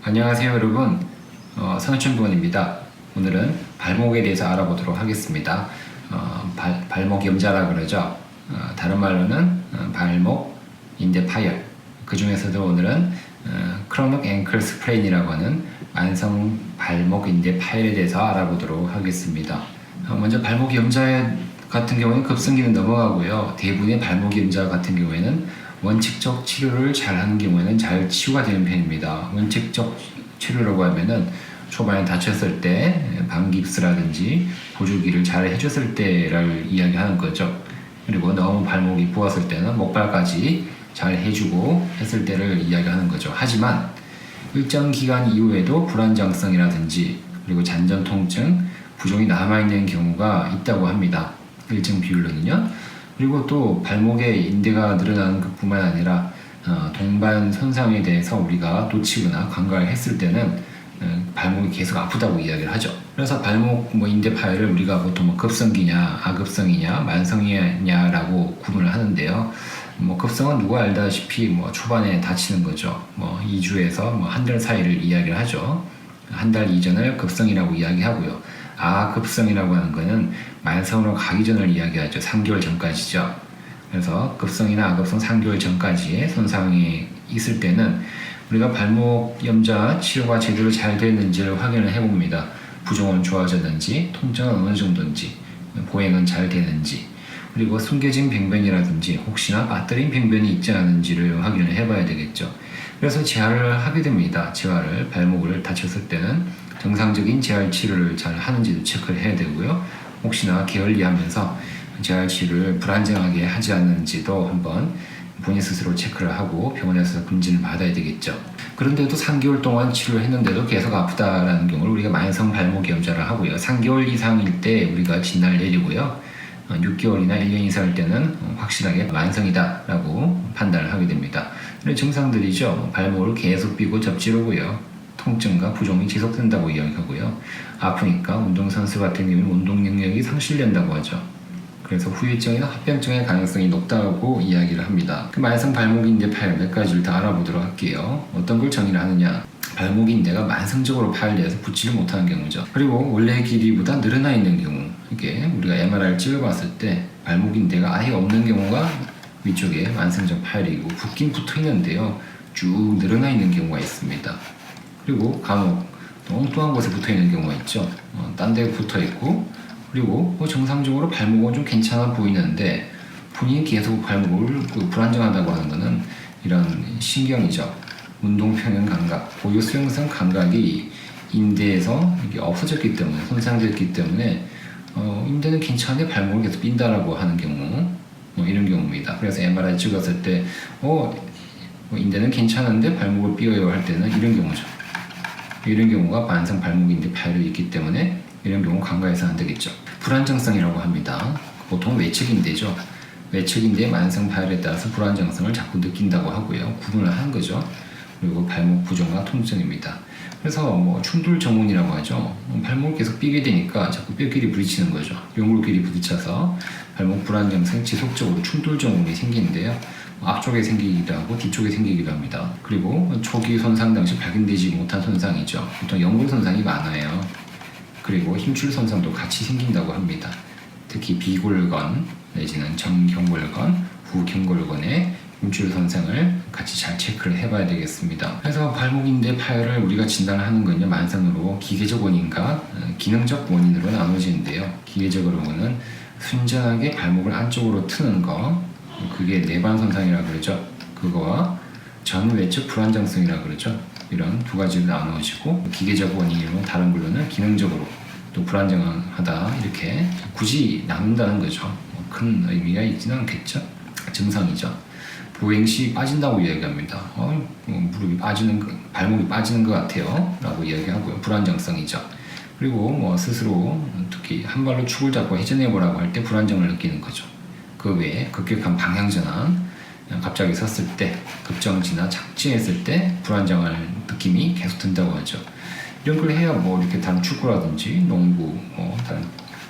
안녕하세요 여러분, 성춘부원입니다. 오늘은 발목에 대해서 알아보도록 하겠습니다. 발목 염좌라 그러죠. 다른 말로는 발목 인대 파열. 그 중에서도 오늘은 크로닉 앵클 스프레인이라고 하는 만성 발목 인대 파열에 대해서 알아보도록 하겠습니다. 먼저 발목 염좌 같은 경우는 급성기는 넘어가고요. 대부분의 발목 염좌 같은 경우에는 원칙적 치료를 잘 하는 경우에는 잘 치유가 되는 편입니다. 원칙적 치료라고 하면은 초반에 다쳤을 때 방깁스라든지 보조기를 잘 해줬을 때를 이야기하는 거죠. 그리고 너무 발목이 부었을 때는 목발까지 잘 해주고 했을 때를 이야기하는 거죠. 하지만 일정 기간 이후에도 불안정성이라든지 그리고 잔전 통증, 부종이 남아있는 경우가 있다고 합니다. 일정 비율로는요. 그리고 또 발목에 인대가 늘어나는 것뿐만 아니라 동반 손상에 대해서 우리가 놓치거나 간과를 했을 때는 발목이 계속 아프다고 이야기를 하죠. 그래서 발목 인대 파열을 우리가 보통 급성기냐, 아급성이냐, 만성이냐라고 구분을 하는데요. 급성은 누가 알다시피 초반에 다치는 거죠. 2주에서 한 달 사이를 이야기를 하죠. 한 달 이전을 급성이라고 이야기하고요. 아급성이라고 하는 거는 만성으로 가기 전을 이야기하죠. 3개월 전까지죠. 그래서 급성이나 아급성 3개월 전까지의 손상이 있을 때는 우리가 발목 염좌 치료가 제대로 잘 됐는지를 확인을 해봅니다. 부종은 좋아졌는지, 통증은 어느 정도인지, 보행은 잘 되는지, 그리고 숨겨진 병변이라든지 혹시나 빠뜨린 병변이 있지 않은지를 확인을 해봐야 되겠죠. 그래서 재활을 하게 됩니다. 재활을, 발목을 다쳤을 때는 정상적인 재활 치료를 잘 하는지도 체크를 해야 되고요. 혹시나 게을리하면서 재활 치료를 불안정하게 하지 않는지도 한번 본인 스스로 체크를 하고 병원에서 검진을 받아야 되겠죠. 그런데도 3개월 동안 치료를 했는데도 계속 아프다라는 경우를 우리가 만성 발목 염좌를 하고요. 3개월 이상일 때 우리가 진단을 내리고요. 6개월이나 1년 이상일 때는 확실하게 만성이다라고 판단을 하게 됩니다. 증상들이죠. 발목을 계속 삐고 접지르고요. 통증과 부종이 지속된다고 이야기하고요. 아프니까 운동선수 같은 경우는 운동 능력이 상실된다고 하죠. 그래서 후유증이나 합병증의 가능성이 높다고 이야기를 합니다. 그 만성 발목인대 파열 몇 가지를 다 알아보도록 할게요. 어떤 걸 정의를 하느냐? 발목인대가 만성적으로 파열돼서 붙지를 못하는 경우죠. 그리고 원래 길이보다 늘어나 있는 경우, 이게 우리가 MRI를 찍어봤을 때 발목인대가 아예 없는 경우가 위쪽에 만성적 파열이고 붙긴 붙어 있는데요. 쭉 늘어나 있는 경우가 있습니다. 그리고 간혹 엉뚱한 곳에 붙어 있는 경우가 있죠. 딴 데 붙어 있고, 그리고 정상적으로 발목은 좀 괜찮아 보이는데 본인이 계속 발목을 불안정하다고 하는 것은 이런 신경이죠. 운동평형 감각, 고유 수용성 감각이 인대에서 이게 없어졌기 때문에, 손상됐기 때문에 인대는 괜찮은데 발목을 계속 삔다라고 하는 경우, 이런 경우입니다. 그래서 MRI 찍었을 때 인대는 괜찮은데 발목을 삐어요 할 때는 이런 경우죠. 이런 경우가 만성 발목인대 파열이 있기 때문에 이런 경우 간과해서 안 되겠죠. 불안정성이라고 합니다. 보통 외측인대죠. 외측인대의 만성 파열에 따라서 불안정성을 자꾸 느낀다고 하고요. 구분을 하는 거죠. 그리고 발목 부종과 통증입니다. 그래서 충돌 정운이라고 하죠. 발목을 계속 삐게 되니까 자꾸 뼈끼리 부딪히는 거죠. 요물끼리 부딪혀서 발목 불안정성 지속적으로 충돌 정운이 생기는데요. 앞쪽에 생기기도 하고 뒤쪽에 생기기도 합니다. 그리고 초기 손상 당시 발견되지 못한 손상이죠. 보통 연골 손상이 많아요. 그리고 힘줄 손상도 같이 생긴다고 합니다. 특히 비골건 내지는 정경골건, 후경골건의 힘줄 손상을 같이 잘 체크를 해봐야 되겠습니다. 그래서 발목인대 파열을 우리가 진단하는 건요, 만성으로 기계적 원인과 기능적 원인으로 나눠지는데요. 기계적으로는 순전하게 발목을 안쪽으로 트는 거, 그게 내반 손상이라고 그러죠. 그거와 전외측 불안정성이라고 그러죠. 이런 두 가지로 나누어지고, 기계적 원인으로 다른 걸로는 기능적으로 또 불안정하다, 이렇게 굳이 나눈다는 거죠. 큰 의미가 있지는 않겠죠. 증상이죠. 보행 시 빠진다고 이야기합니다. 무릎이 빠지는, 발목이 빠지는 것 같아요 라고 이야기하고요. 불안정성이죠. 그리고 스스로 특히 한 발로 축을 잡고 회전해 보라고 할 때 불안정을 느끼는 거죠. 그 외에 급격한 방향전환, 갑자기 섰을 때, 급정지나 착지했을 때 불안정한 느낌이 계속 든다고 하죠. 이런 걸 해야 이렇게 다른 축구라든지 농구, 다른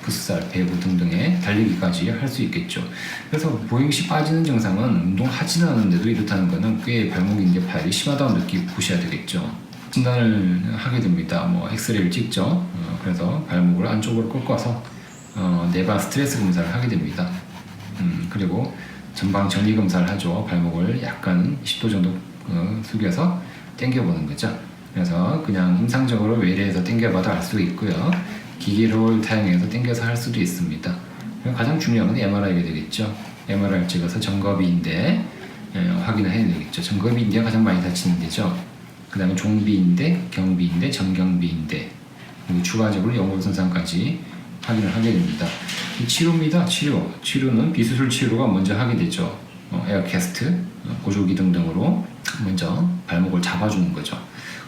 풋살, 배구 등등의 달리기까지 할 수 있겠죠. 그래서 보행 시 빠지는 증상은 운동하지는 않는데도 이렇다는 것은 꽤 발목인대 파열이 심하다고 보셔야 되겠죠. 진단을 하게 됩니다. 뭐 엑스레이를 찍죠. 그래서 발목을 안쪽으로 꺾어서 내반 스트레스 검사를 하게 됩니다. 그리고 전방 전이 검사를 하죠. 발목을 약간 10도 정도 숙여서 당겨보는 거죠. 그래서 그냥 임상적으로 외래에서 당겨봐도 알 수 있고요. 기계를 사용해서 당겨서 할 수도 있습니다. 가장 중요한 건 MRI가 되겠죠. MRI를 찍어서 정거비인대 확인을 해야 되겠죠. 정거비인대가 가장 많이 다치는 데죠. 그 다음에 종비인대, 경비인대, 정경비인대, 그리고 추가적으로 연골 손상까지 확인을 하게 됩니다. 치료입니다. 치료는 비수술 치료가 먼저 하게 되죠. 에어캐스트, 보조기등 등으로 먼저 발목을 잡아주는 거죠.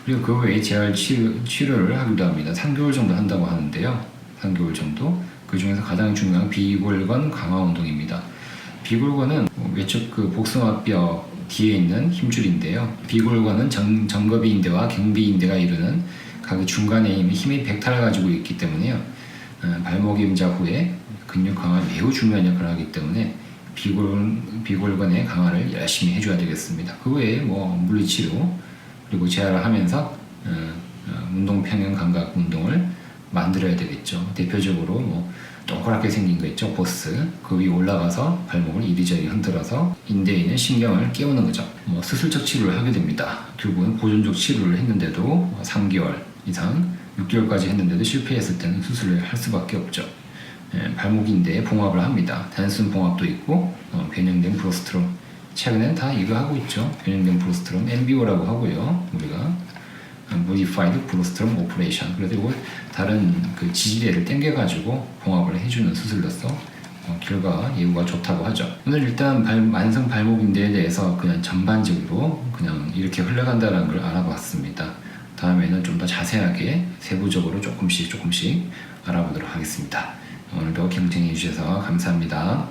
그리고 그 외에 재활 치료를 하기도 합니다. 3개월 정도 한다고 하는데요. 3개월 정도. 그 중에서 가장 중요한 비골근 강화 운동입니다. 비골근은 외측 그 복숭아뼈 뒤에 있는 힘줄인데요. 비골근은 정거비인대와 경비인대가 이루는 각 중간에 있는 힘의 벡터를 가지고 있기 때문에요. 발목 임자 후에 근육 강화 매우 중요한 역할을 하기 때문에 비골근의 강화를 열심히 해줘야 되겠습니다. 그 외에 뭐 물리치료 그리고 재활을 하면서 운동 평형 감각 운동을 만들어야 되겠죠. 대표적으로 뭐 동그랗게 생긴 거 있죠. 보스. 그 위에 올라가서 발목을 이리저리 흔들어서 인대에 있는 신경을 깨우는 거죠. 뭐 수술적 치료를 하게 됩니다. 결국은 보존적 치료를 했는데도 3개월 이상 6개월까지 했는데도 실패했을 때는 수술을 할 수밖에 없죠. 발목 인대에 봉합을 합니다. 단순 봉합도 있고 변형된 프로스트롬. 최근엔 다 이거 하고 있죠. 변형된 프로스트롬 MBO라고 하고요. 우리가 Modified Prostrom Operation. 그래서 이걸 다른 그 지지대를 당겨가지고 봉합을 해주는 수술로서 결과 예후가 좋다고 하죠. 오늘 일단 만성 발목인대에 대해서 그냥 전반적으로 그냥 이렇게 흘러간다는 걸 알아봤습니다. 다음에는 좀 더 자세하게 세부적으로 조금씩 알아보도록 하겠습니다. 오늘도 경청해 주셔서 감사합니다.